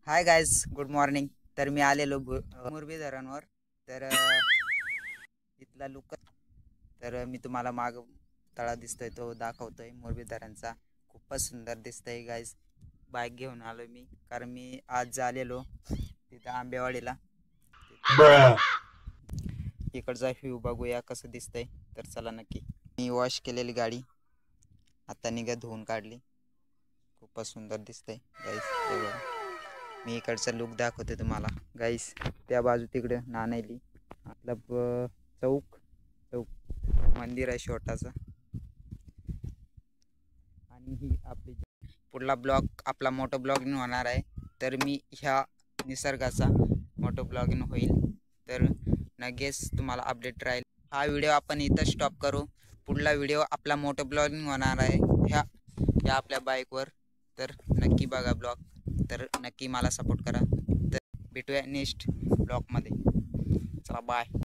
Hi guys, good morning. तर मी आलेलो मुरबी धरणवर. तर इथला लुक. तर मी तुम्हाला माग तळा दिसतोय तो दाखवतोय मुरबी धरणचा. खूपच सुंदर दिसतंय गायज. बाईक घेऊन आलो मी, कारण मी आज आलेलो तिथं आंबेवाडीला. इकडचा व्ह्यू बघूया कसं दिसतंय. तर चला नक्की. मी वॉश केलेली गाडी आता निघा धुवून काढली. खूपच सुंदर दिसतंय गाईस. मी इकडचा लुक दाखवते तुम्हाला गाईस. त्या बाजू तिकडे नाणेली मतलब चौक चौक मंदिर आहे छोटासा. आणि ही आपली पुढला ब्लॉग आपला मोठा ब्लॉगिंग होणार आहे. तर मी ह्या निसर्गाचा मोठं ब्लॉगिंग होईल. तर नक्कीच तुम्हाला अपडेट राहील. हा व्हिडिओ आपण इथं स्टॉप करू. पुढला व्हिडिओ आपला मोठं ब्लॉगिंग होणार आहे ह्या आपल्या बाईकवर. तर नक्की बघा ब्लॉग. तर नक्की मला सपोर्ट करा. तर भेटूया नेक्स्ट ब्लॉगमध्ये. चला बाय.